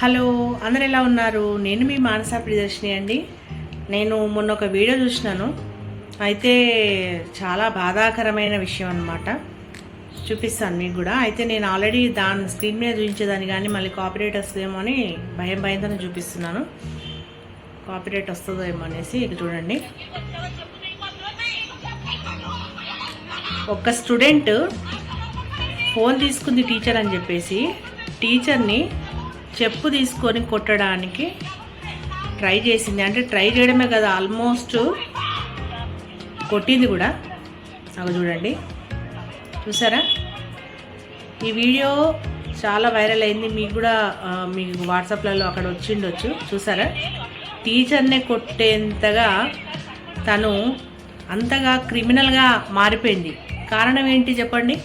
Hello, అందరు ఎలా ఉన్నారు? నేను మీ మానస ప్రియదర్శిని అండి. నేను మొన్న ఒక వీడియో చూసినాను. అయితే చాలా బాధాకరమైన విషయం అన్నమాట. చూపిస్తాను మీకు కూడా. అయితే నేను ఆల్రెడీ దాని స్క్రీన్ మీద చూపించేదాన్ని, కానీ మళ్ళీ కాపీరైట్ వస్తుందేమో అని భయంతో చూపిస్తున్నాను. కాపీరైట్ వస్తుందో ఏమో అనేసి. ఇక చూడండి, ఒక స్టూడెంట్ ఫోన్ తీసుకుంది టీచర్ అని చెప్పేసి టీచర్ని చెప్పు తీసుకొని కొట్టడానికి ట్రై చేసింది. అంటే ట్రై చేయడమే కదా, ఆల్మోస్ట్ కొట్టింది కూడా. అవి చూడండి, చూసారా? ఈ వీడియో చాలా వైరల్ అయింది. మీకు కూడా మీకు వాట్సాప్లలో అక్కడ వచ్చిండొచ్చు. చూసారా? టీచర్నే కొట్టేంతగా తను అంతగా క్రిమినల్గా మారిపోయింది. కారణం ఏంటి చెప్పండి?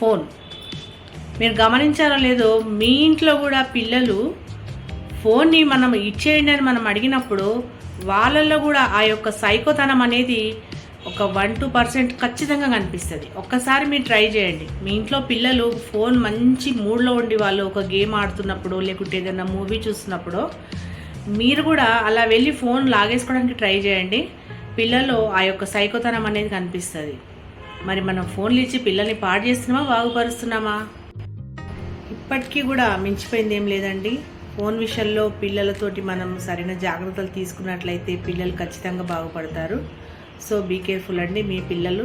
ఫోన్. మీరు గమనించారో లేదో, మీ ఇంట్లో కూడా పిల్లలు ఫోన్ని మనం ఇచ్చేయండి అని మనం అడిగినప్పుడు వాళ్ళల్లో కూడా ఆ యొక్క సైకోతనం అనేది ఒక 1-2% ఖచ్చితంగా కనిపిస్తుంది. ఒక్కసారి మీరు ట్రై చేయండి. మీ ఇంట్లో పిల్లలు ఫోన్ మంచి మూడ్లో ఉండి వాళ్ళు ఒక గేమ్ ఆడుతున్నప్పుడు, లేకుంటే ఏదైనా మూవీ చూస్తున్నప్పుడు మీరు కూడా అలా వెళ్ళి ఫోన్ లాగేసుకోవడానికి ట్రై చేయండి. పిల్లల్లో ఆ యొక్క సైకోతనం అనేది కనిపిస్తుంది. మరి మనం ఫోన్లు ఇచ్చి పిల్లల్ని పాడు చేస్తున్నామా, బాగుపరుస్తున్నామా? ఇప్పటికీ కూడా మించిపోయింది ఏం లేదండి. ఫోన్ విషయంలో పిల్లలతోటి మనం సరైన జాగ్రత్తలు తీసుకున్నట్లయితే పిల్లలు ఖచ్చితంగా బాగుపడతారు. సో బీ కేర్ఫుల్ అండి. మీ పిల్లలు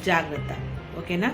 జాగ్రత్త. ఓకేనా?